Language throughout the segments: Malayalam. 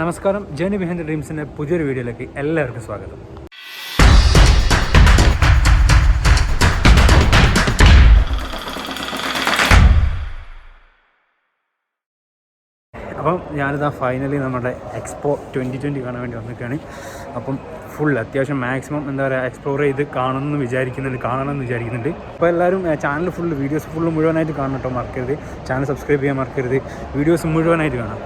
നമസ്കാരം, ജേണി ബിഹൈൻഡ് ദി ഡ്രീംസിൻ്റെ പുതിയൊരു വീഡിയോയിലേക്ക് എല്ലാവർക്കും സ്വാഗതം. അപ്പം ഞാനിതാ ഫൈനലി നമ്മുടെ എക്സ്പോ 2020 കാണാൻ വേണ്ടി വന്നിരിക്കുകയാണ്. അപ്പം അത്യാവശ്യം മാക്സിമം എക്സ്പ്ലോർ ചെയ്ത് കാണണമെന്ന് വിചാരിക്കുന്നുണ്ട്. അപ്പോൾ എല്ലാവരും ചാനൽ വീഡിയോസ് മുഴുവനായിട്ട് കാണണം കേട്ടോ, മറക്കരുത്. ചാനൽ സബ്സ്ക്രൈബ് ചെയ്യാൻ മറക്കരുത്, വീഡിയോസ് മുഴുവനായിട്ട് കാണാം.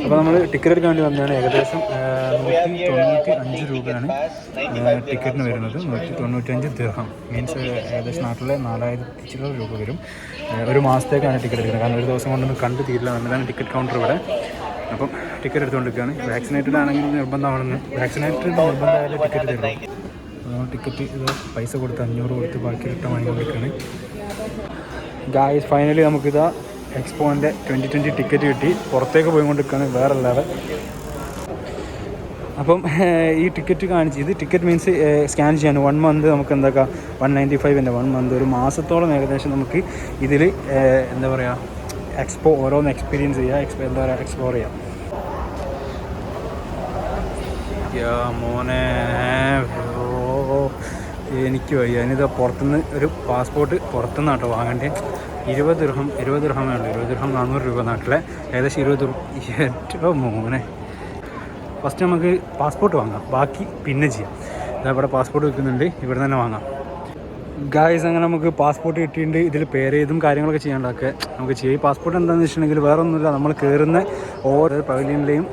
അപ്പോൾ നമ്മൾ ടിക്കറ്റ് എടുക്കാൻ വേണ്ടി വന്നതാണ്. ഏകദേശം 195 രൂപയാണ് ടിക്കറ്റിന് വരുന്നത്. 195 ദിർഹം മീൻസ് ഏകദേശം നാട്ടിലെ 4000 രൂപ വരും. ഒരു മാസത്തേക്കാണ് ടിക്കറ്റ് എടുക്കുന്നത്, കാരണം ഒരു ദിവസം കൊണ്ടൊന്നും കണ്ടു തീരില്ല. നമ്മളാണ് ടിക്കറ്റ് കൗണ്ടർ ഇവിടെ. അപ്പം ടിക്കറ്റ് എടുത്തുകൊണ്ടിരിക്കുകയാണ്. വാക്സിനേറ്റഡ് ആണെങ്കിൽ നിർബന്ധമാണെന്ന്, വാക്സിനേറ്റഡ് നിർബന്ധമായാലും ടിക്കറ്റ് തരും. ടിക്കറ്റ് ഇത് പൈസ കൊടുത്ത് 500 കൊടുത്ത് ബാക്കി റിട്ടേൺ വാങ്ങിക്കൊണ്ടിരിക്കുകയാണ്. ഗായ്സ്, ഫൈനലി നമുക്കിതാ എക്സ്പോൻ്റെ 2020 ടിക്കറ്റ് കിട്ടി. പുറത്തേക്ക് പോയിക്കൊണ്ടിരിക്കുകയാണ്, വേറെ ലെവൽ. അപ്പം ഈ ടിക്കറ്റ് ഇത് ടിക്കറ്റ് മീൻസ് സ്കാൻ ചെയ്യാൻ 1 മന്ത് നമുക്ക് 195 1 മന്ത്, ഒരു മാസത്തോളം ഏകദേശം നമുക്ക് ഇതിൽ എക്സ്പോ ഓരോന്ന് എക്സ്പീരിയൻസ് ചെയ്യുക, എക്സ്പ്ലോർ ചെയ്യാം. മോനെ എനിക്ക് വയ്യ. ഞാനിത് പുറത്തുനിന്ന് ഒരു പാസ്പോർട്ട് പുറത്തുനിന്ന് കേട്ടോ വാങ്ങേണ്ടത്. 20 ദിർഹമേ ഉള്ളൂ. 20 ദിർഹം 400 രൂപ നാട്ടിലെ, ഏകദേശം 20 ഏറ്റവും മോനെ. ഫസ്റ്റ് നമുക്ക് പാസ്പോർട്ട് വാങ്ങാം, ബാക്കി പിന്നെ ചെയ്യാം. ഇവിടെ പാസ്പോർട്ട് വെക്കുന്നുണ്ട്, ഇവിടെ തന്നെ വാങ്ങാം. ഗായ്സ്, അങ്ങനെ നമുക്ക് പാസ്പോർട്ട് കിട്ടിയിട്ടുണ്ട്. ഇതിൽ പേര് ചെയ്തും കാര്യങ്ങളൊക്കെ ചെയ്യാണ്ടൊക്കെ നമുക്ക് ചെയ്യാം. ഈ പാസ്പോർട്ട് എന്താണെന്ന് വെച്ചിട്ടുണ്ടെങ്കിൽ വേറെ ഒന്നുമില്ല, നമ്മൾ കയറുന്ന ഓരോ പവലിയനിലെയും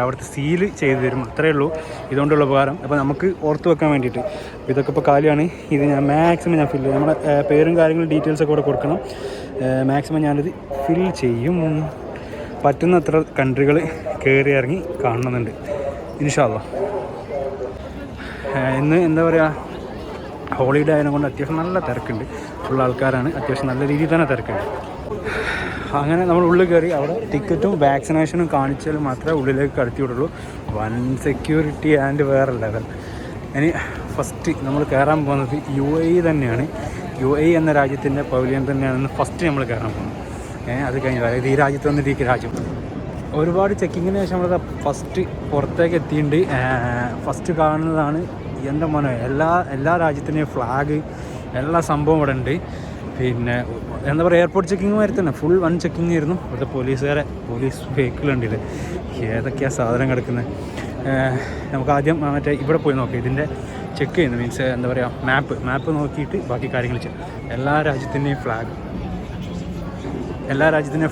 അവിടുത്തെ സീല് ചെയ്ത് തരും, അത്രയേ ഉള്ളൂ ഇതുകൊണ്ടുള്ള ഉപകാരം. അപ്പോൾ നമുക്ക് ഓർത്ത് വെക്കാൻ വേണ്ടിയിട്ട്. ഇതൊക്കെ ഇപ്പോൾ കാലിയാണ്. ഇത് ഞാൻ മാക്സിമം ഫില്ല് ചെയ്യും. നമ്മുടെ പേരും കാര്യങ്ങളും ഡീറ്റെയിൽസൊക്കെ കൂടെ കൊടുക്കണം. മാക്സിമം ഞാനിത് ഫിൽ ചെയ്യും. പറ്റുന്നത്ര കൺട്രികൾ കയറി ഇറങ്ങി കാണുന്നുണ്ട് ഇൻഷാ അല്ലാഹ്. ഇന്ന് ഹോളിഡേ ആയതുകൊണ്ട് അത്യാവശ്യം നല്ല തിരക്കുണ്ട്. ഫുൾ ആൾക്കാരാണ്, അത്യാവശ്യം നല്ല രീതിയിൽ തന്നെ തിരക്കുണ്ട്. അങ്ങനെ നമ്മൾ ഉള്ളിൽ കയറി അവിടെ ടിക്കറ്റും വാക്സിനേഷനും കാണിച്ചാൽ മാത്രമേ ഉള്ളിലേക്ക് കടത്തി വിടുള്ളൂ. വൺ സെക്യൂരിറ്റി ആൻഡ് വേറെ ലെവൽ. ഇനി ഫസ്റ്റ് നമ്മൾ കയറാൻ പോകുന്നത് UAE തന്നെയാണ്. UAE എന്ന രാജ്യത്തിൻ്റെ പവലിയൻ തന്നെയാണ് ഫസ്റ്റ് നമ്മൾ കയറാൻ പോകുന്നത്. അത് കഴിഞ്ഞു, അതായത് ഈ രാജ്യത്ത് വന്നിട്ട് ഈ രാജ്യം ഒരുപാട് ചെക്കിങ്ങിന് ശേഷം നമ്മൾ ഫസ്റ്റ് പുറത്തേക്ക് എത്തിയിട്ടുണ്ട്. ഫസ്റ്റ് കാണുന്നതാണ് എൻ്റെ മോനെ എല്ലാ രാജ്യത്തിൻ്റെയും ഫ്ലാഗ്, എല്ലാ സംഭവം ഇവിടെ ഉണ്ട്. പിന്നെ എയർപോർട്ട് ചെക്കിങ് മാതിരി തന്നെ ഫുൾ വൺ ചെക്കിങ് ആയിരുന്നു. ഇവിടുത്തെ പോലീസ് വെഹിക്കിളുണ്ടില്ല, ഏതൊക്കെയാണ് സാധനം കിടക്കുന്നത്. നമുക്ക് ആദ്യം ഇവിടെ പോയി നോക്കാം, ഇതിൻ്റെ ചെക്ക് ചെയ്യുന്നു. മീൻസ് മാപ്പ് നോക്കിയിട്ട് ബാക്കി കാര്യങ്ങൾ ചെയ്യാം. എല്ലാ രാജ്യത്തിൻ്റെയും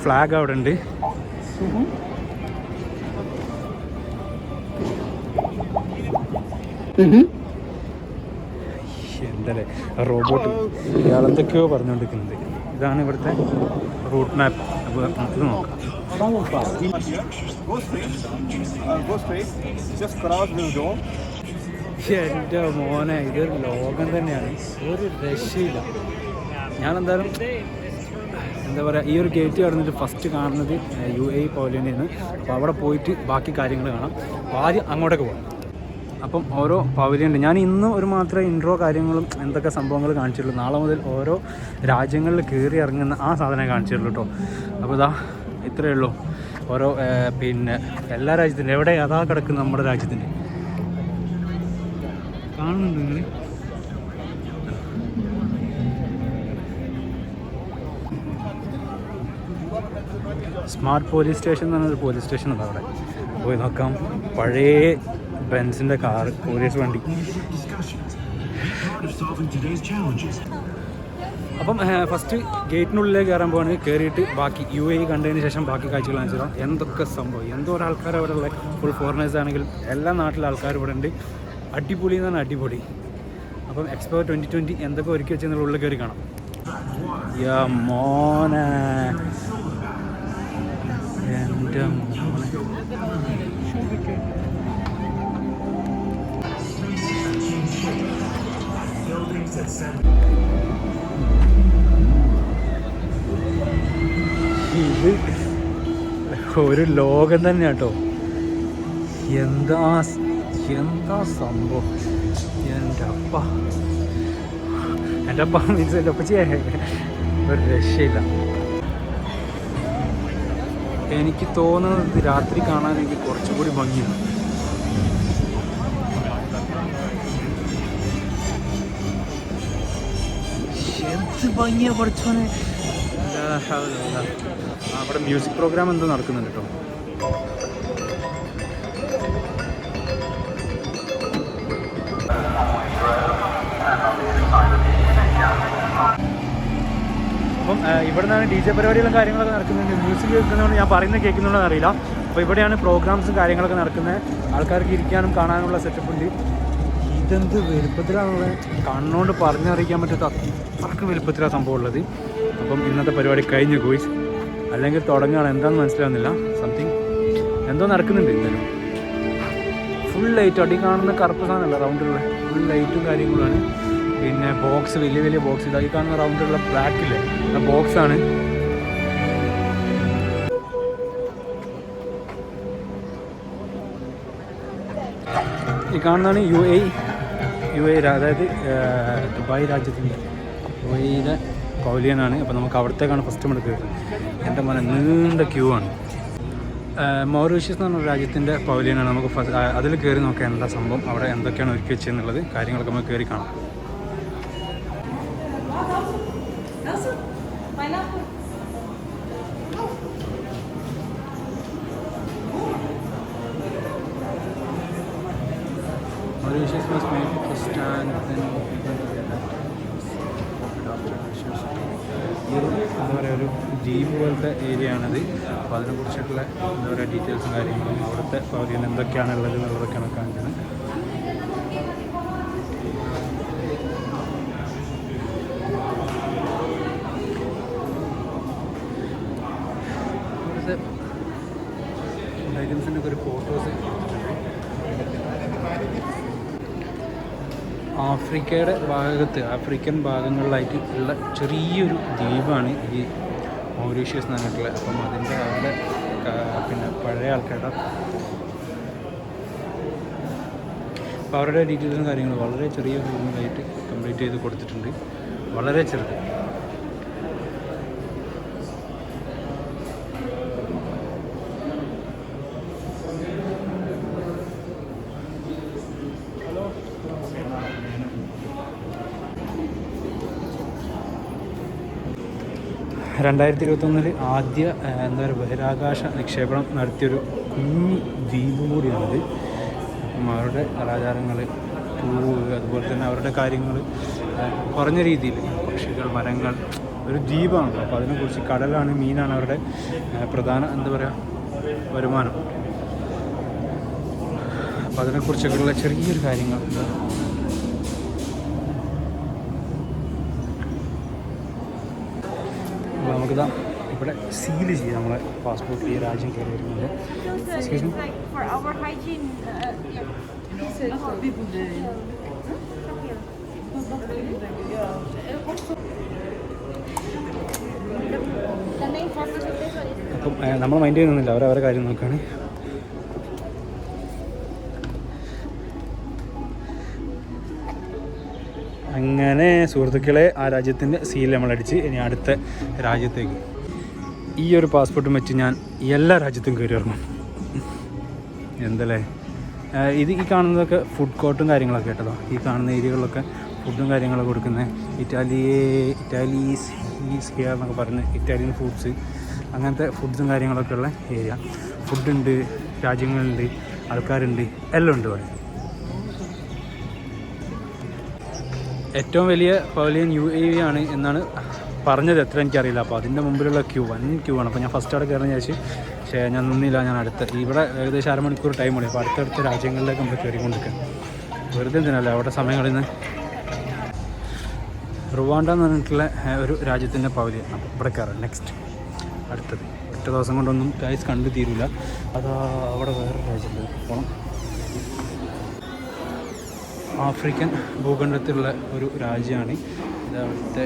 ഫ്ലാഗ് അവിടെ ഉണ്ട്. എന്തല്ലേ റോബോട്ട്, ഇയാളെന്തൊക്കെയോ പറഞ്ഞുകൊണ്ടിരിക്കുന്നത്. ഇതാണ് ഇവിടുത്തെ റൂട്ട് മാപ്പ്. അപ്പോൾ നമുക്ക് നോക്കാം. എൻ്റെ മോനെ, ഇതൊരു ലോകം തന്നെയാണ്, ഒരു രക്ഷയില്ല. ഞാനെന്തായാലും ഈ ഒരു ഗേറ്റ് കടന്നിട്ട് ഫസ്റ്റ് കാണുന്നത് UAE പവലിയനിൽ. അപ്പോൾ അവിടെ പോയിട്ട് ബാക്കി കാര്യങ്ങൾ കാണാം. അപ്പോൾ ആദ്യം അങ്ങോട്ടേക്ക് പോകാം. അപ്പം ഓരോ പവലിയൻ ഞാൻ ഇന്ന് ഒരു മാത്രമേ ഇൻട്രോ കാര്യങ്ങളും എന്തൊക്കെ സംഭവങ്ങൾ കാണിച്ചിട്ടുള്ളൂ. നാളെ മുതൽ ഓരോ രാജ്യങ്ങളിൽ കയറി ഇറങ്ങുന്ന ആ സാധനം കാണിച്ചിട്ടുള്ളൂ കേട്ടോ. അപ്പോൾ ഇത്രയേ ഉള്ളൂ. ഓരോ എല്ലാ രാജ്യത്തിൻ്റെ എവിടെ അതാ കിടക്കുന്ന നമ്മുടെ രാജ്യത്തിൻ്റെ കാണുന്നുണ്ട് നിങ്ങൾ. സ്മാർട്ട് പോലീസ് സ്റ്റേഷൻ എന്ന് പറഞ്ഞൊരു പോലീസ് സ്റ്റേഷൻ ഉണ്ട്, അവിടെ പോയി നോക്കാം. പഴയ ബെൻസിൻ്റെ കാറ്, പോലീസ് വണ്ടി. അപ്പം ഫസ്റ്റ് ഗേറ്റിനുള്ളിലേക്ക് കയറാൻ പോവാണ്. കയറിയിട്ട് ബാക്കി UAE കണ്ടതിന് ശേഷം ബാക്കി കാഴ്ചകൾ കാണിച്ചു തരാം. എന്തൊക്കെ സംഭവം, എന്തോരം ആൾക്കാർ അവിടെ ഉള്ളത്. ഫുൾ ഫോറിനേഴ്സ് ആണെങ്കിലും എല്ലാ നാട്ടിലെ ആൾക്കാർ ഇവിടെ ഉണ്ട്. അടിപൊളി എന്നാണ് അടിപൊളി. അപ്പം എക്സ്പോ 2020 എന്തൊക്കെ ഒരുക്കി വെച്ചെന്നുള്ള ഉള്ളിൽ കയറി കാണാം. മോനെ, എൻ്റെ മോനെ, ഇത് ഒരു ലോകം തന്നെ കേട്ടോ. എന്താ സംഭവം. എൻ്റെ അപ്പ മീൻസ് എൻ്റെ അപ്പച്ചിയെ ഒരു രക്ഷയില്ല. എനിക്ക് തോന്നുന്നത് രാത്രി കാണാൻ എനിക്ക് കുറച്ചും കൂടി ഭംഗിയാണ്. എന്ത് ഭംഗിയാണ് പഠിച്ചോനെ. അവിടെ മ്യൂസിക് പ്രോഗ്രാം എന്തോ നടക്കുന്നുണ്ട് കേട്ടോ. അപ്പം ഇവിടെ നിന്നാണ് DJ പരിപാടികളും കാര്യങ്ങളൊക്കെ നടക്കുന്നുണ്ട്. മ്യൂസിക് കേൾക്കുന്നതുകൊണ്ട് ഞാൻ പറയുന്നത് കേൾക്കുന്നുണ്ടോ അറിയില്ല. അപ്പോൾ ഇവിടെയാണ് പ്രോഗ്രാംസും കാര്യങ്ങളൊക്കെ നടക്കുന്നത്. ആൾക്കാർക്ക് ഇരിക്കാനും കാണാനുള്ള സെറ്റപ്പ് ഉണ്ട്. ഇതെന്ത് വലുപ്പത്തിലാണുള്ളത്, കണ്ണുകൊണ്ട് പറഞ്ഞറിയിക്കാൻ പറ്റാത്ത അത്രക്ക് വലുപ്പത്തിലാണ് സംഭവം ഉള്ളത്. അപ്പം ഇന്നത്തെ പരിപാടി കഴിഞ്ഞു ഗോയ്സ്, അല്ലെങ്കിൽ തുടങ്ങുകയാണ്, എന്താണെന്ന് മനസ്സിലാവുന്നില്ല. സംതിങ് എന്തോ നടക്കുന്നുണ്ട്. ഇന്നലെ ഫുൾ ലൈറ്റ്, അടി കാണുന്ന കറുപ്പ് സാധനമല്ല റൗണ്ടിലുള്ള ഫുൾ ലൈറ്റും കാര്യങ്ങളുമാണ്. പിന്നെ ബോക്സ്, വലിയ വലിയ ബോക്സ്, ഇതായി കാണുന്ന റൗണ്ടിലുള്ള ബ്ലാക്കില്ലേ ആ ബോക്സാണ്. ഈ കാണുന്നതാണ് യു എ അതായത് ദുബായ് രാജ്യത്തിൻ്റെ യുഎഇയുടെ പവലിയനാണ്. അപ്പോൾ നമുക്ക് അവിടത്തേക്കാണ് ഫസ്റ്റ് നമ്മൾ കയറുന്നത്. എൻ്റെ മോനെ നീണ്ട ക്യൂ ആണ്. മൗറീഷ്യസ് എന്ന് പറഞ്ഞ രാജ്യത്തിൻ്റെ പവലിയനാണ്. നമുക്ക് അതിൽ കയറി നോക്കാം എന്താ സംഭവം, അവിടെ എന്തൊക്കെയാണ് ഒരുക്കി വെച്ചതെന്നുള്ളത് കാര്യങ്ങളൊക്കെ നമുക്ക് കയറി കാണാം. Mauritius was made to stand within എന്താ പറയുക, ഒരു ദ്വീപ് പോലത്തെ ഏരിയ ആണിത്. അപ്പോൾ അതിനെക്കുറിച്ചിട്ടുള്ള എന്താ പറയുക ഡീറ്റെയിൽസും കാര്യങ്ങളും അവിടുത്തെ പവലിയൻ എന്തൊക്കെയാണ് ഉള്ളത് എന്നുള്ളതൊക്കെയാണ് കാണിക്കുന്നത്. ഇവിടുത്തെ ഐറ്റംസിൻ്റെ ഒക്കെ ഒരു ഫോട്ടോസ്. ആഫ്രിക്കയുടെ ഭാഗത്ത്, ആഫ്രിക്കൻ ഭാഗങ്ങളിലായിട്ട് ഉള്ള ചെറിയൊരു ദ്വീപാണ് ഈ മൗറീഷ്യസ് എന്ന് പറഞ്ഞിട്ടുള്ളത്. അപ്പം അതിൻ്റെ അവിടെ പിന്നെ പഴയ ആൾക്കാരുടെ അപ്പോൾ അവരുടെ ഡീറ്റെയിൽസും കാര്യങ്ങളും വളരെ ചെറിയ ഫോമിലായിട്ട് കംപ്ലീറ്റ് ചെയ്ത് കൊടുത്തിട്ടുണ്ട്. വളരെ ചെറുത്. രണ്ടായിരത്തി 2021 ആദ്യ എന്താ പറയുക ബഹിരാകാശ നിക്ഷേപണം നടത്തിയൊരു കുഞ്ഞു ദ്വീപ് കൂടിയാണിത്. അപ്പം അവരുടെ ആചാരങ്ങൾ, പൂവ്, അതുപോലെ തന്നെ അവരുടെ കാര്യങ്ങൾ കുറഞ്ഞ രീതിയിൽ, പക്ഷികൾ, മരങ്ങൾ, ഒരു ദ്വീപാണ്. അപ്പോൾ അതിനെക്കുറിച്ച് കടലാണ്, മീനാണ് അവരുടെ പ്രധാന എന്താ പറയുക വരുമാനം. അപ്പോൾ അതിനെക്കുറിച്ചൊക്കെയുള്ള ചെറിയൊരു കാര്യങ്ങൾ. അപ്പോൾ നമുക്കിതാ ഇവിടെ സീല് ചെയ്യാം നമ്മളെ പാസ്പോർട്ട്, ഈ രാജ്യം കയറി വരുന്നത്. അപ്പം നമ്മൾ മൈൻഡ് ചെയ്യുന്നില്ല, അവരവരുടെ കാര്യം നോക്കുകയാണ്. അങ്ങനെ സുഹൃത്തുക്കളെ, ആ രാജ്യത്തിൻ്റെ സീൽ നമ്മളടിച്ച് ഇനി അടുത്ത രാജ്യത്തേക്ക്. ഈ ഒരു പാസ്പോർട്ടും വെച്ച് ഞാൻ എല്ലാ രാജ്യത്തും കയറി ഇറങ്ങും. എന്തല്ലേ ഇത്. ഈ കാണുന്നതൊക്കെ ഫുഡ് കോർട്ടും കാര്യങ്ങളൊക്കെ കേട്ടതോ. ഈ കാണുന്ന ഏരിയകളിലൊക്കെ ഫുഡും കാര്യങ്ങളൊക്കെ കൊടുക്കുന്നത്. ഇറ്റാലീസ് ഹിയർ എന്നൊക്കെ പറഞ്ഞ് ഇറ്റാലിയൻ ഫുഡ്സ്, അങ്ങനത്തെ ഫുഡ്സും കാര്യങ്ങളൊക്കെ ഉള്ള ഏരിയ. ഫുഡുണ്ട്, രാജ്യങ്ങളുണ്ട്, ആൾക്കാരുണ്ട്, എല്ലാം ഉണ്ട് ഇവിടെ. ഏറ്റവും വലിയ പവലിയൻ UAE ആണ് എന്നാണ് പറഞ്ഞത്, എത്ര എനിക്കറിയില്ല. അപ്പോൾ അതിൻ്റെ മുമ്പിലുള്ള വൻ ക്യൂ ആണ്. അപ്പോൾ ഞാൻ ഫസ്റ്റ് അവിടെ കയറുന്ന വിചാരിച്ച്, പക്ഷേ ഞാൻ നിന്നില്ല. ഞാൻ ഇവിടെ ഏകദേശം അരമണിക്കൂർ ടൈം മതി. അപ്പോൾ അടുത്തടുത്ത രാജ്യങ്ങളിലേക്ക് നമ്മൾ കയറിക്കൊണ്ടിരിക്കുക. വെറുതെ എന്തിനല്ല അവിടെ സമയങ്ങളിൽ നിന്ന്. റുവാണ്ട എന്ന് പറഞ്ഞിട്ടുള്ള ഒരു രാജ്യത്തിൻ്റെ പവലിയൻ. അപ്പോൾ ഇവിടെ കയറാം. നെക്സ്റ്റ് അടുത്തത് 8 ദിവസം കൊണ്ടൊന്നും ഗൈസ് കണ്ടു തീരില്ല. അതാ അവിടെ വേറൊരു രാജ്യമുണ്ട്. അപ്പോൾ ആഫ്രിക്കൻ ഭൂഖണ്ഡത്തിലുള്ള ഒരു രാജ്യമാണ് ഇത്. അവിടുത്തെ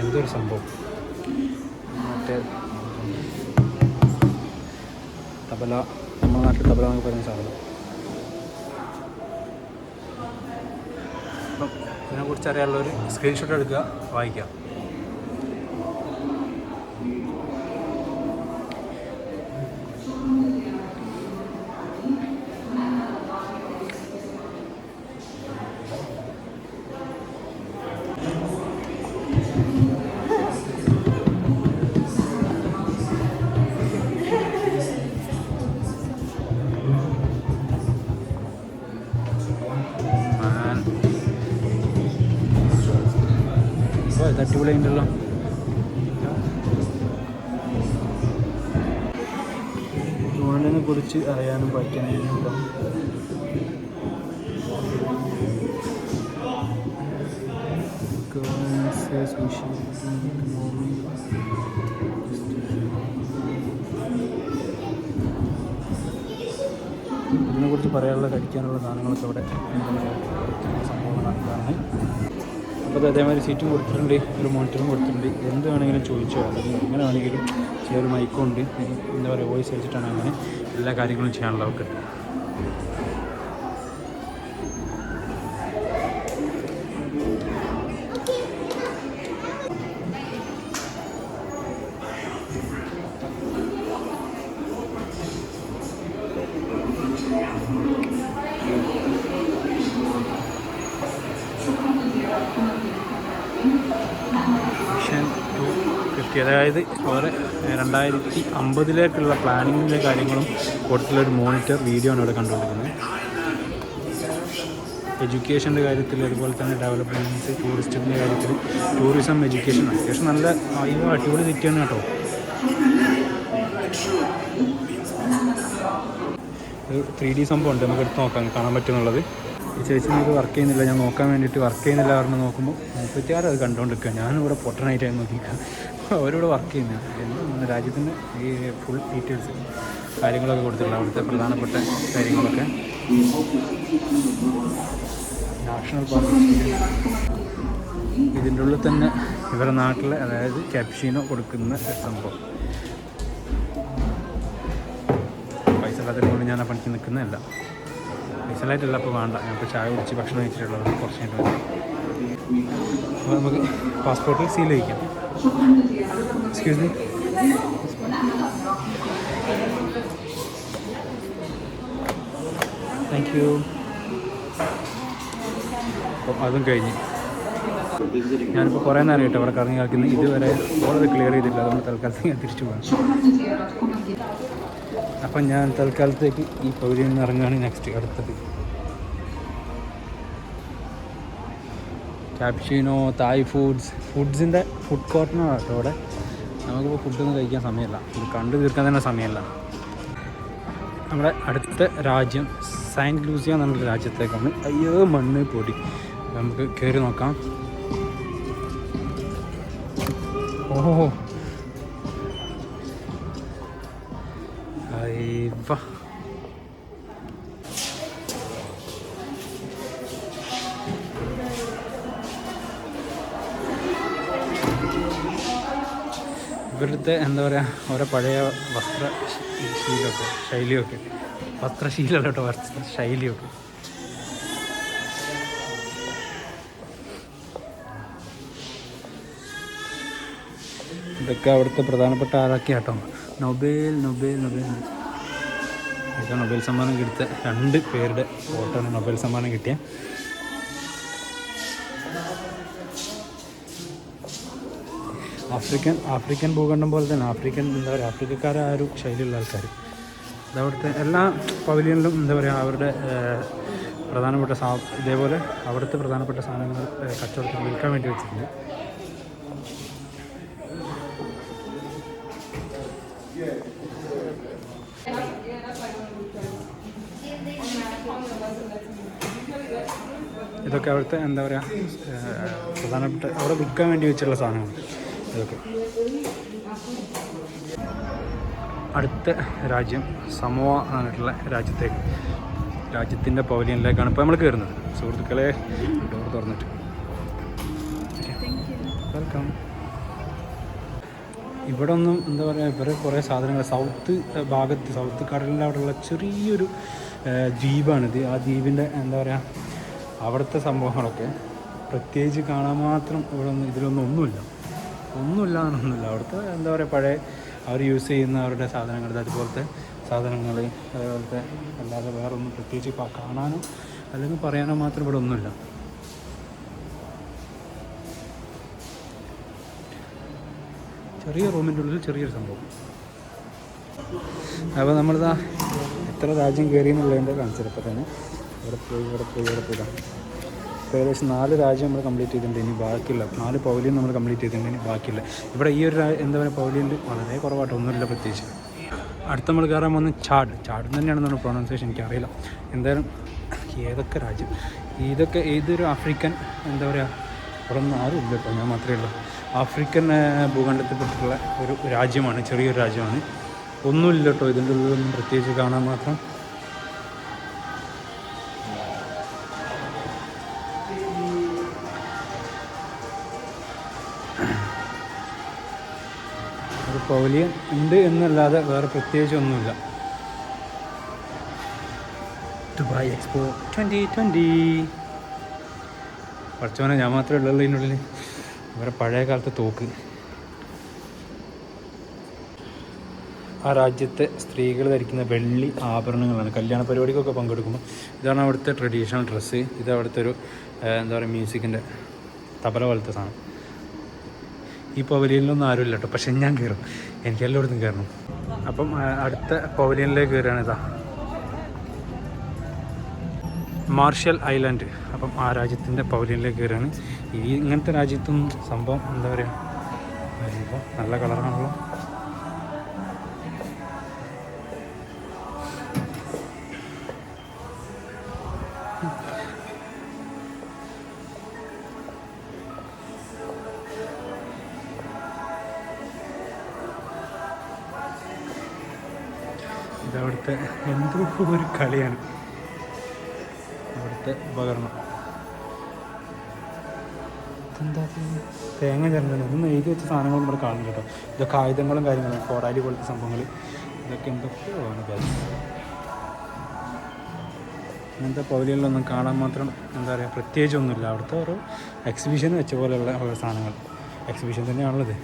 എന്തൊരു സംഭവം, മറ്റേ തബല, നമ്മുടെ നാട്ടിൽ തബല എന്നൊക്കെ പറയുന്ന സാധനം. അപ്പം ഇതിനെക്കുറിച്ച് അറിയാനുള്ളൊരു സ്ക്രീൻഷോട്ട് എടുക്കുക, വായിക്കുക. അടിപൊളിയുണ്ടല്ലോ. ഡ്രോണിനെ കുറിച്ച് അറിയാനും പഠിക്കാനും ഇതിനെക്കുറിച്ച് പറയാനുള്ള കഴിക്കാനുള്ള സാധനങ്ങളൊക്കെ അവിടെ സംഭവങ്ങളാണ്. അപ്പോൾ അതേമാതിരി സീറ്റും കൊടുത്തിട്ടുണ്ട്, ഒരു മോണിറ്ററും കൊടുത്തിട്ടുണ്ട്. എന്ത് വേണമെങ്കിലും ചോദിച്ചോ, അല്ലെങ്കിൽ എങ്ങനെ വേണമെങ്കിലും ചെറിയൊരു മൈക്കുണ്ട്, എന്താ പറയുക, വോയിസ് വെച്ചിട്ടാണ് അങ്ങനെ എല്ലാ കാര്യങ്ങളും ചെയ്യാനുള്ള അവർക്ക്. അതായത് അവരെ 2050 പ്ലാനിങ്ങിൻ്റെ കാര്യങ്ങളും കൊടുത്തുള്ളൊരു മോണിറ്റർ വീഡിയോ ആണ് ഇവിടെ കണ്ടുകൊണ്ടിരിക്കുന്നത്. എഡ്യൂക്കേഷൻ്റെ കാര്യത്തിൽ, അതുപോലെ തന്നെ ഡെവലപ്മെൻറ്റ്സ്, ടൂറിസ്റ്റിൻ്റെ കാര്യത്തിൽ, ടൂറിസം, എഡ്യൂക്കേഷൻ അത്യാവശ്യം നല്ല അടിപൊളി സിറ്റിയാണ് കേട്ടോ. ഒരു 3D സംഭവം ഉണ്ട്, നമുക്ക് എടുത്ത് നോക്കാം, കാണാൻ പറ്റുന്നുള്ളത്. ഈ ചേച്ചി നമുക്ക് വർക്ക് ചെയ്യുന്നില്ല, ഞാൻ നോക്കാൻ വേണ്ടിയിട്ട് വർക്ക് ചെയ്യുന്നില്ല പറഞ്ഞ് നോക്കുമ്പോൾ 36 അത് കണ്ടുകൊണ്ടിരിക്കുക. ഞാനിവിടെ പൊട്ടനായിട്ടായി നോക്കിയിരിക്കുക. അവരിവിടെ വർക്ക് ചെയ്യുന്നത് എന്താണ് രാജ്യത്തിൻ്റെ ഈ ഫുൾ ഡീറ്റെയിൽസ് കാര്യങ്ങളൊക്കെ കൊടുത്തിട്ടുണ്ട്, അവിടുത്തെ പ്രധാനപ്പെട്ട കാര്യങ്ങളൊക്കെ. നാഷണൽ പാർക്ക് ഇതിൻ്റെ ഉള്ളിൽ തന്നെ ഇവരുടെ നാട്ടിലെ, അതായത് ക്യാപ്ഷീനോ കൊടുക്കുന്ന സംഭവം. പൈസ ഇല്ലാത്തതിനെ കൊണ്ട് ഞാൻ ആ പണിക്ക് നിൽക്കുന്നതല്ല, പൈസലായിട്ടല്ല. അപ്പോൾ വേണ്ട, ഞാനിപ്പോൾ ചായ കുടിച്ച് ഭക്ഷണം കഴിച്ചിട്ടുള്ളത് കുറച്ച് കഴിഞ്ഞിട്ട്. അപ്പോൾ നമുക്ക് പാസ്പോർട്ടിൽ സീൽ വയ്ക്കാം. Excuse me. Thank you. അപ്പം അതും കഴിഞ്ഞ് ഞാനിപ്പോൾ കുറേ നേരം കേട്ടോ അവിടെ കറങ്ങി കളിക്കുന്നത്. ഇതുവരെ ഓളത് ക്ലിയർ ചെയ്തില്ല, അതുകൊണ്ട് തൽക്കാലത്തേക്ക് ഞാൻ തിരിച്ചു പോകാം. അപ്പം ഞാൻ തൽക്കാലത്തേക്ക് ഈ പകുതിയിൽ നിന്ന് ഇറങ്ങുകയാണ്. നെക്സ്റ്റ് അടുത്തത് ക്യാപ്ഷീനോ, തായ് ഫുഡ്സിൻ്റെ ഫുഡ് കോർട്ടിനാണ് കേട്ടോ അവിടെ. നമുക്കിപ്പോൾ ഫുഡൊന്നും കഴിക്കാൻ സമയമില്ല, ഇത് കണ്ടു തീർക്കാൻ തന്നെ സമയമില്ല. നമ്മുടെ അടുത്ത രാജ്യം സെയിൻറ്റ് ലൂസിയ എന്നുള്ള രാജ്യത്തേക്കാണ്. അയ്യോ മണ്ണ് പൊടി. നമുക്ക് കയറി നോക്കാം. ഓഹോ അയ്യവ, ഇവരുടെ എന്താ പറയുക, ഓരോ പഴയ വസ്ത്രശീലമല്ല കേട്ടോ, വസ്ത്രശൈലിയൊക്കെ. ഇതൊക്കെ അവിടുത്തെ പ്രധാനപ്പെട്ട ആളൊക്കെ കേട്ടോ. നൊബേൽ ഇത് നൊബേൽ സമ്മാനം കിട്ടിയ 2 പേരുടെ ഫോട്ടോയാണ് നൊബേൽ സമ്മാനം കിട്ടിയ. ആഫ്രിക്കൻ ഭൂഖണ്ഡം പോലെ തന്നെ എന്താ പറയുക, ആഫ്രിക്കക്കാരെ ആ ഒരു ശൈലിയുള്ള ആൾക്കാർ. അതവിടുത്തെ എല്ലാ പവലിയനിലും എന്താ പറയുക, അവരുടെ പ്രധാനപ്പെട്ട ഇതേപോലെ അവിടുത്തെ പ്രധാനപ്പെട്ട സാധനങ്ങൾ കച്ചവടത്തിൽ വിൽക്കാൻ വേണ്ടി വെച്ചിട്ടുണ്ട്. ഇതൊക്കെ അവിടുത്തെ എന്താ പറയുക, പ്രധാനപ്പെട്ട അവിടെ വിൽക്കാൻ വേണ്ടി വെച്ചിട്ടുള്ള സാധനങ്ങൾ ഇതൊക്കെ. അടുത്ത രാജ്യം സമോവ എന്നിട്ടുള്ള രാജ്യത്തിൻ്റെ പവലിയനിലേക്കാണ് ഇപ്പോൾ നമ്മൾ കയറുന്നത്. സുഹൃത്തുക്കളെ, ഡോർ തുറന്നിട്ട് വെൽക്കം. ഇവിടെ ഒന്നും എന്താ പറയുക, ഇവരെ കുറേ സാധനങ്ങൾ സൗത്ത് കടലിൻ്റെ അവിടെയുള്ള ചെറിയൊരു ദ്വീപാണിത്. ആ ദ്വീപിൻ്റെ എന്താ പറയുക, അവിടുത്തെ സംഭവങ്ങളൊക്കെ പ്രത്യേകിച്ച് കാണാൻ മാത്രം ഒന്നുമില്ല. അവിടുത്തെ എന്താ പറയുക, പഴയ അവർ യൂസ് ചെയ്യുന്ന അവരുടെ സാധനങ്ങൾ, അതുപോലത്തെ സാധനങ്ങൾ, അതുപോലത്തെ അല്ലാതെ വേറൊന്നും പ്രത്യേകിച്ച് കാണാനോ അല്ലെങ്കിൽ പറയാനോ മാത്രം ഇവിടെ ഒന്നുമില്ല. ചെറിയ റൂമിൻ്റെ ഉള്ളിൽ ചെറിയൊരു സംഭവം. അപ്പോൾ നമ്മളിതാ എത്ര രാജ്യം കയറി എന്നുള്ളതിൻ്റെ കാണിച്ചപ്പോൾ തന്നെ ഇവിടെ പോയി ഇപ്പോൾ ഏകദേശം 4 രാജ്യം നമ്മൾ കംപ്ലീറ്റ് ചെയ്തിട്ടുണ്ട്. ഇനി ബാക്കിയില്ല 4 പവലിയൻ നമ്മൾ കംപ്ലീറ്റ് ചെയ്തിട്ടുണ്ട്. ഇനി ബാക്കിയില്ല. ഇവിടെ ഈ ഒരു എന്താ പറയുക പവലിയനിൽ വളരെ കുറവായിട്ട് ഒന്നുമില്ല പ്രത്യേകിച്ച്. അടുത്ത നമ്മൾ കയറാൻ പോകുന്നത് ചാഡ് തന്നെയാണ് നമ്മുടെ പ്രൊണൗൺസിയേഷൻ, എനിക്കറിയില്ല. എന്തായാലും ഏതൊക്കെ രാജ്യം ഇതൊക്കെ ഏതൊരു ആഫ്രിക്കൻ എന്താ പറയുക ഇവിടെ ഒന്നും ആരും ഇല്ല കേട്ടോ, ഞാൻ മാത്രമേ ഉള്ളൂ. ആഫ്രിക്കൻ ഭൂഖണ്ഡത്തിൽപ്പെട്ടിട്ടുള്ള ഒരു രാജ്യമാണ്, ചെറിയൊരു രാജ്യമാണ്. ഒന്നുമില്ല കേട്ടോ ഇതിൻ്റെ ഉള്ളിലൊന്നും പ്രത്യേകിച്ച് കാണാൻ മാത്രം. ഒരു പവലിയൻ ഉണ്ട് എന്നല്ലാതെ വേറെ പ്രത്യേകിച്ച് ഒന്നുമില്ല. ദുബായ് എക്സ്പോ 2020 കുറച്ചവനെ ഞാൻ മാത്രമേ ഉള്ളൂ ഇതിനുള്ളിൽ. വേറെ പഴയ കാലത്തെ തോക്ക്. ആ രാജ്യത്തെ സ്ത്രീകൾ ധരിക്കുന്ന വെള്ളി ആഭരണങ്ങളാണ് കല്യാണ പരിപാടിക്കൊക്കെ പങ്കെടുക്കുമ്പോൾ. ഇതാണ് അവിടുത്തെ ട്രഡീഷണൽ ഡ്രസ്സ്. ഇത് അവിടുത്തെ ഒരു എന്താ പറയുക മ്യൂസിക്കിൻ്റെ തബല പോലത്തെ സാധനം. ഈ പവലിയനിലൊന്നും ആരുമില്ല കേട്ടോ, പക്ഷെ ഞാൻ കയറും, എനിക്ക് എല്ലായിടത്തും കയറണം. അപ്പം അടുത്ത പവലിയനിലേക്ക് കയറുകയാണ്. ഇതാ മാർഷൽ ഐലാൻഡ്. അപ്പം ആ രാജ്യത്തിൻ്റെ പവലിയനിലേക്ക് കയറുകയാണ്. ഇങ്ങനത്തെ രാജ്യത്തും സംഭവം എന്താ പറയുക നല്ല കളറാണല്ലോ. ഇതവിടുത്തെ എന്തോ ഒരു കളിയാണ്, അവിടുത്തെ ഉപകരണം. എന്താ തേങ്ങ ചേർന്നത് ഇതൊന്നും എഴുതി വെച്ച സാധനങ്ങളും ഇവിടെ കാണുന്നു കേട്ടോ. ഇതൊക്കെ ആയുധങ്ങളും കാര്യങ്ങളും കോടാലി പോലത്തെ സംഭവങ്ങൾ, ഇതൊക്കെ എന്തൊക്കെയാണ് കാര്യം. അങ്ങനത്തെ പവലിയനിലൊന്നും കാണാൻ മാത്രം എന്താ പറയുക പ്രത്യേകിച്ചൊന്നുമില്ല. അവിടുത്തെ ഓരോ എക്സിബിഷൻ വെച്ച പോലെയുള്ള ഓരോ സാധനങ്ങൾ. എക്സിബിഷൻ തന്നെയാണുള്ളത്.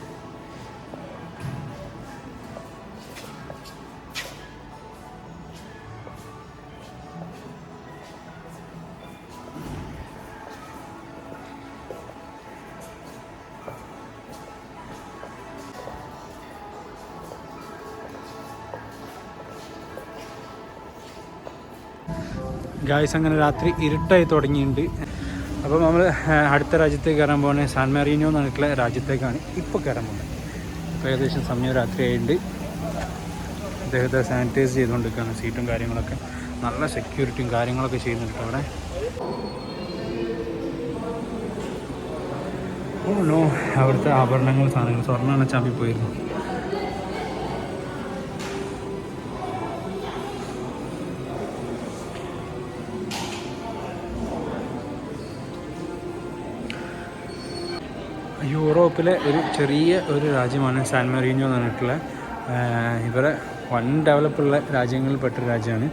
ഗായ്സ് അങ്ങനെ രാത്രി ഇരുട്ടായി തുടങ്ങിയിട്ടുണ്ട്. അപ്പോൾ നമ്മൾ അടുത്ത രാജ്യത്തേക്ക് കയറാൻ പോകുന്നത് സാൻ മാരീനോ എന്നുള്ള രാജ്യത്തേക്കാണ് ഇപ്പോൾ കയറാൻ പോകുന്നത്. ഇപ്പോൾ ഏകദേശം സമയം രാത്രി ആയിട്ടുണ്ട്. അദ്ദേഹത്തെ സാനിറ്റൈസ് ചെയ്തുകൊണ്ടിരിക്കുകയാണ്. സീറ്റും കാര്യങ്ങളൊക്കെ നല്ല സെക്യൂരിറ്റിയും കാര്യങ്ങളൊക്കെ ചെയ്യുന്നുണ്ട് അവിടെ. ഓ നോ, അവിടുത്തെ ആഭരണങ്ങൾ സാധനങ്ങൾ സ്വർണ്ണമാണ് ചാമ്പി പോയിരുന്നു. യൂറോപ്പിലെ ഒരു ചെറിയ ഒരു രാജ്യമാണ് സാൻ മാരീനോ എന്ന് പറഞ്ഞിട്ടുള്ള. ഇവരെ വൻ ഡെവലപ്പുള്ള രാജ്യങ്ങളിൽപ്പെട്ടൊരു രാജ്യമാണ്.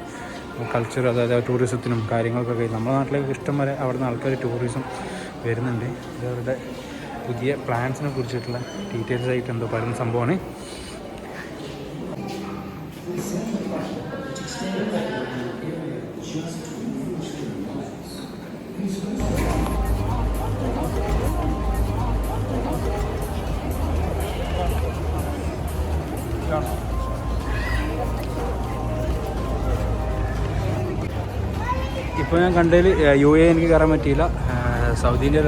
കൾച്ചർ അതായത് ടൂറിസത്തിനും കാര്യങ്ങൾക്കൊക്കെ നമ്മുടെ നാട്ടിലേക്ക് ഇഷ്ടം വരെ അവിടെ നിന്ന് ആൾക്കാർ ടൂറിസം വരുന്നുണ്ട്. ഇതവരുടെ പുതിയ പ്ലാൻസിനെ കുറിച്ചിട്ടുള്ള ഡീറ്റെയിൽസ് ആയിട്ട് എന്തോ പറയുന്ന സംഭവമാണ്. ഇപ്പോൾ ഞാൻ കണ്ടതിൽ UAE എനിക്ക് കയറാൻ പറ്റിയില്ല. സൗദീൻ്റെ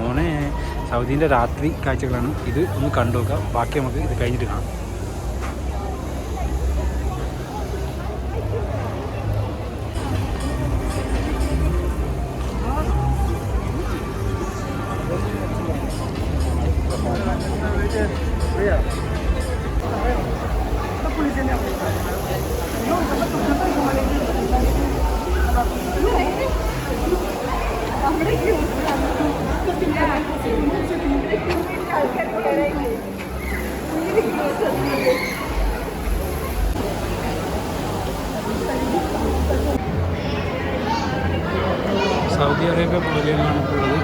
മോനെ സൗദീൻ്റെ രാത്രി കാഴ്ചകളാണ് ഇത്. ഒന്ന് കണ്ടു നോക്കാം, ബാക്കി നമുക്ക് ഇത് കഴിഞ്ഞിട്ട് കാണാം. സൗദി അറേബ്യ പവലിയനിലാണ് ഇപ്പോൾ ഉള്ളത്.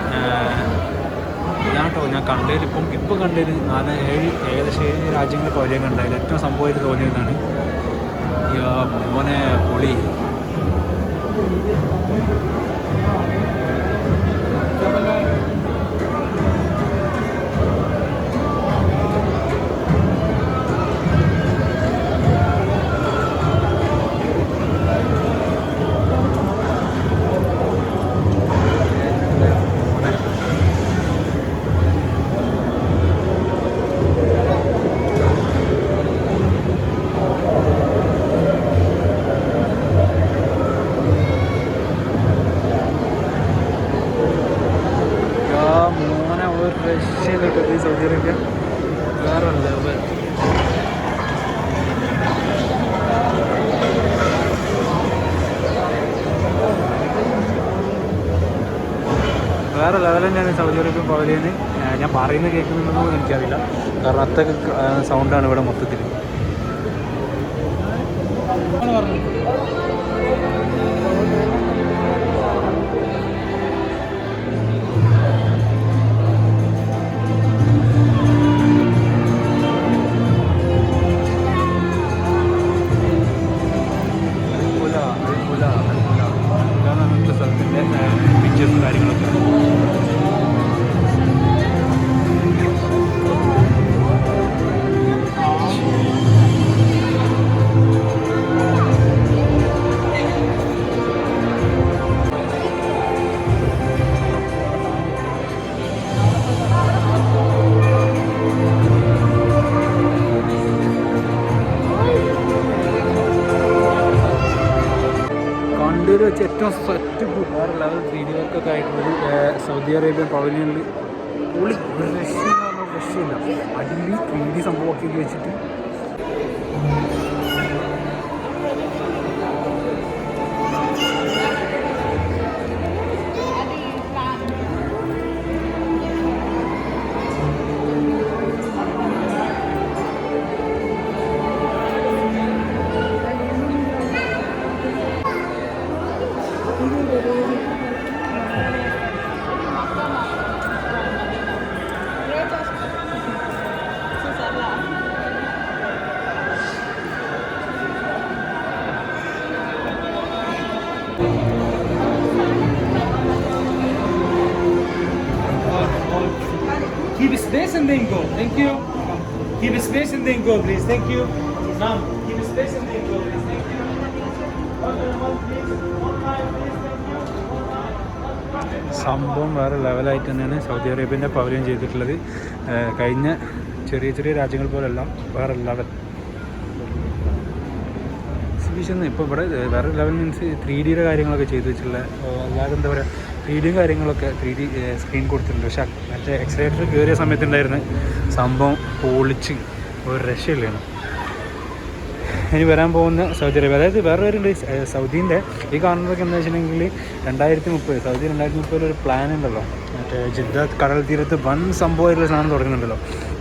ഇതാണ് കേട്ടോ ഞാൻ കണ്ടതിൽ ഇപ്പോൾ കണ്ടതിൽ ഏകദേശം 7 രാജ്യങ്ങൾ പവലിയൻ കണ്ടതിൽ ഏറ്റവും സംഭവമായിട്ട് തോന്നിയതാണ്. മോനെ പൊളി. ലെവൽ തന്നെയാണ് സൗദി അറേബ്യൻ പവലിയന്. ഞാൻ പറയുന്നത് കേൾക്കുന്നുണ്ടോ എന്ന് എനിക്കറിയില്ല, കാരണം അത്രയ്ക്ക് സൗണ്ടാണ് ഇവിടെ മൊത്തത്തിൽ. പിക്ചേഴ്സും കാര്യങ്ങളൊക്കെ കണ്ടൂർ വെച്ച് ഏറ്റവും സെറ്റപ്പ് വേറെ ലെവൽ 3D വർക്കൊക്കെ ആയിട്ടുള്ളത് സൗദി അറേബ്യൻ പവലിയനിൽ പൊളി രക്ഷയില്ല. അടിയിൽ 3D സംഭവമൊക്കെ വെച്ചിട്ട് Keep space and then go. Thank you. Keep space and then go, please. Thank you. Now, keep space and then go, please. Thank you. One, please. One time, please. Thank you. സംഭവം വേറെ ലെവലായിട്ട് തന്നെയാണ് സൗദി അറേബ്യൻ്റെ പവലിയൻ ചെയ്തിട്ടുള്ളത്. കഴിഞ്ഞ ചെറിയ ചെറിയ രാജ്യങ്ങൾ പോലെല്ലാം വേറെ ലെവൽ എക്സിബിഷൻ. ഇപ്പോൾ ഇവിടെ വേറെ ലെവൽ മീൻസ് 3D കാര്യങ്ങളൊക്കെ ചെയ്ത് വെച്ചിട്ടുള്ള, അല്ലാതെ എന്താ പറയുക 3D കാര്യങ്ങളൊക്കെ 3D സ്ക്രീൻ കൊടുത്തിട്ടുണ്ട്. പക്ഷേ മറ്റേ എക്സലേറ്റർ കയറിയ സമയത്തുണ്ടായിരുന്ന സംഭവം പൊളിച്ച് ഒരു രക്ഷയില്ലാണ്. ഇനി വരാൻ പോകുന്ന സൗദി അറേബ്യ, അതായത് വേറെ പേരുണ്ട് സൗദീൻ്റെ ഈ കാണുന്നതൊക്കെ എന്താ വെച്ചിട്ടുണ്ടെങ്കിൽ 2030 സൗദി 2030 ഒരു പ്ലാൻ ഉണ്ടല്ലോ, മറ്റേ ജിദ്ദ കടൽ തീരത്ത് വൻ സംഭവമായിട്ടുള്ള സാധനം തുടങ്ങുന്നുണ്ടല്ലോ.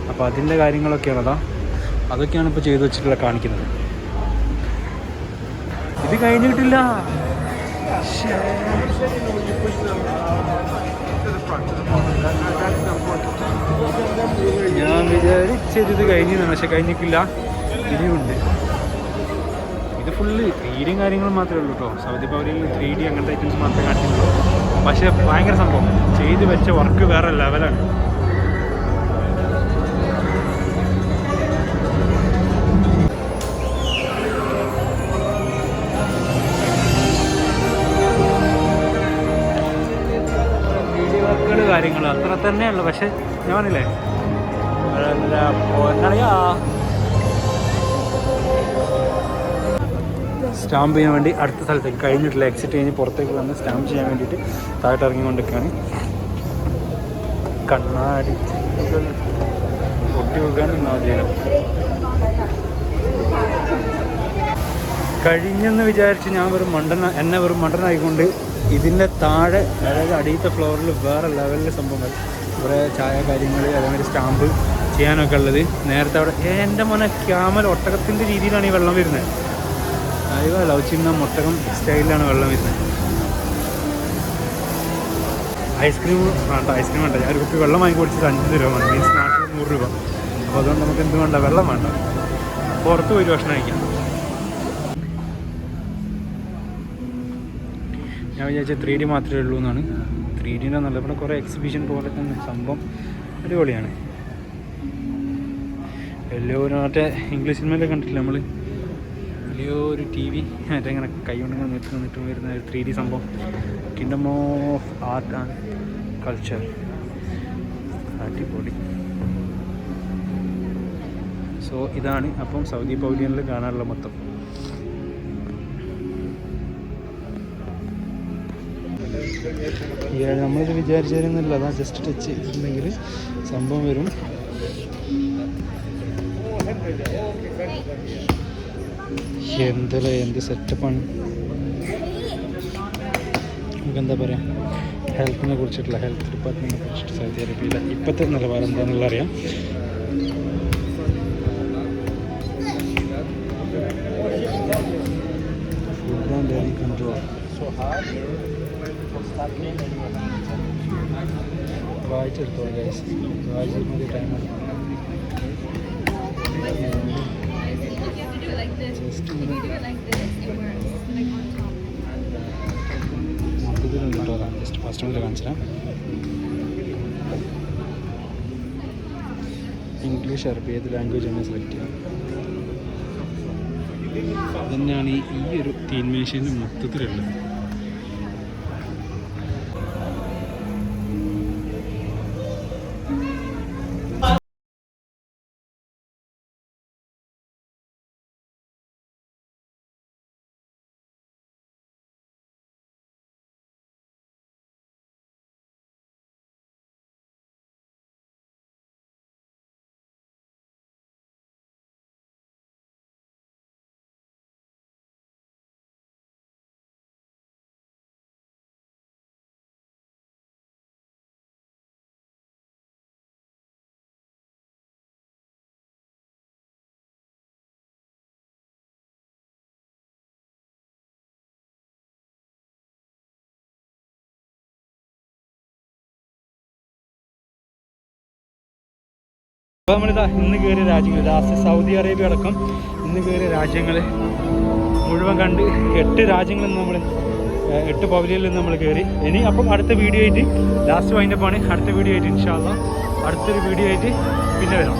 അപ്പോൾ അതിൻ്റെ കാര്യങ്ങളൊക്കെയാണ് അതൊക്കെയാണ് ഇപ്പോൾ ചെയ്തു വെച്ചിട്ടുള്ള കാണിക്കുന്നത്. ഇത് കഴിഞ്ഞിട്ടില്ല. ഞാൻ വിചാരിച്ചത് ഇത് കഴിഞ്ഞതാണ്, പക്ഷെ കഴിഞ്ഞിട്ടില്ല, ഇനിയുണ്ട്. ഇത് ഫുള്ള് 3D കാര്യങ്ങൾ മാത്രമേ ഉള്ളൂ കേട്ടോ. സൗദി പവലിയനിൽ 3D അങ്ങനത്തെ ഐറ്റംസ് മാത്രമേ കാണിക്കുന്നുള്ളൂ. പക്ഷേ ഭയങ്കര സംഭവം ചെയ്ത് വെച്ച വർക്ക് വേറെ ലെവലാണ്. കാര്യങ്ങൾ അത്ര തന്നെയുള്ളു. പക്ഷെ ഞാൻ പറഞ്ഞില്ലേ എന്നറിയാ സ്റ്റാമ്പ് ചെയ്യാൻ വേണ്ടി അടുത്ത സ്ഥലത്തേക്ക് കഴിഞ്ഞിട്ടില്ല, എക്സിറ്റ് കഴിഞ്ഞ് പുറത്തേക്ക് വന്ന് സ്റ്റാമ്പ് ചെയ്യാൻ വേണ്ടിയിട്ട് താഴോട്ട് ഇറങ്ങിക്കൊണ്ടിരിക്കുകയാണ്. കണ്ണാടി പൊട്ടി വെക്കാൻ ആദ്യം കഴിഞ്ഞെന്ന് വിചാരിച്ച് ഞാൻ എന്നെ വെറും മണ്ടനായിക്കൊണ്ട് ഇതിൻ്റെ താഴെ, അതായത് അടിയത്തെ ഫ്ലോറിൽ വേറെ ലെവലിലെ സംഭവങ്ങൾ, കുറേ ചായ കാര്യങ്ങൾ, അതേമാതിരി സ്റ്റാമ്പ് ചെയ്യാനൊക്കെ ഉള്ളത്. നേരത്തെ അവിടെ എൻ്റെ മോനെ ക്യാമൽ ഒട്ടകത്തിൻ്റെ രീതിയിലാണ് ഈ വെള്ളം വരുന്നത്. അയ്യോ ലവ് ചിഹ്നം ഒട്ടകം സ്റ്റൈലിലാണ് വെള്ളം വരുന്നത്. ഐസ്ക്രീം വേണ്ട, ഞാൻ ഒരു കുപ്പി വെള്ളം വാങ്ങി കുടിച്ചത് 5 രൂപ, മീൻസ് നാട്ടിൽ 100 രൂപ. അപ്പോൾ അതുകൊണ്ട് നമുക്ക് എന്ത് വേണ്ട, വെള്ളം വേണ്ട, പുറത്ത് പോയി ഭക്ഷണം കഴിക്കാം. ഞാൻ വിചാരിച്ച 3D മാത്രമേ ഉള്ളൂ എന്നാണ്. 3Dൻ്റെ നല്ല ഇവിടെ കുറേ എക്സിബിഷൻ പോലെ തന്നെ സംഭവം അടിപൊളിയാണ്. വലിയൊരു മറ്റേ ഇംഗ്ലീഷ് സിനിമയിലൊക്കെ കണ്ടിട്ടില്ല നമ്മൾ, വലിയൊരു TV മറ്റേ ഇങ്ങനെ കൈ കൊണ്ടിങ്ങനെ നിട്ട് വരുന്ന 3D സംഭവം. Kingdom of art and culture, അടിപൊളി. സോ ഇതാണ് അപ്പം സൗദി പവലിയനിൽ കാണാനുള്ള മൊത്തം. നമ്മളിത് വിചാരിച്ചിരുന്നില്ല, അതാ ജസ്റ്റ് ടച്ച് ചെയ്തിട്ടുണ്ടെങ്കിൽ സംഭവം വരും. എന്ത് സെറ്റപ്പാണ്, നമുക്കെന്താ പറയുക, ഹെൽത്തിനെ കുറിച്ചിട്ടുള്ള ഹെൽത്ത് ഡിപ്പാർട്ട്മെൻറ്റിനെ കുറിച്ചിട്ട് സൗദി അറേബ്യയിലെ ഇപ്പോഴത്തെ നിലവാരം എന്താണെന്നുള്ള അറിയാം. ഫുഡ് ആൻഡ് ഡയറി കൺട്രോൾ വായിച്ചെടുത്തോളൂ ഗൈസ്, വായിച്ചിട്ട് മതി ടൈമാണ്. മൊത്തത്തിലുണ്ട് കേട്ടോ, ജസ്റ്റ് ഫസ്റ്റ് മുതൽ കാണിച്ചാൽ ഇംഗ്ലീഷ് അറബി ഏത് ലാംഗ്വേജ് ആണ് സെലക്ട് ചെയ്യാം. അതുതന്നെയാണ് ഈ ഒരു തീൻമേശേൻ്റെ മൊത്തത്തിലുള്ളത്. അപ്പോൾ നമ്മളിതാ ഇന്ന് കയറിയ രാജ്യങ്ങൾ, ലാസ്റ്റ് സൗദി അറേബ്യ അടക്കം ഇന്ന് കയറിയ രാജ്യങ്ങൾ മുഴുവൻ കണ്ട് 8 രാജ്യങ്ങളിൽ നമ്മൾ 8 പവലിയനിൽ നമ്മൾ കയറി. ഇനി അപ്പം അടുത്ത വീഡിയോ ആയിട്ട് ലാസ്റ്റ് വൈൻഡപ്പാണ്. അടുത്ത വീഡിയോ ആയിട്ട് ഇൻഷാ അല്ലാഹ് അടുത്തൊരു വീഡിയോ ആയിട്ട് പിന്നെ വരാം.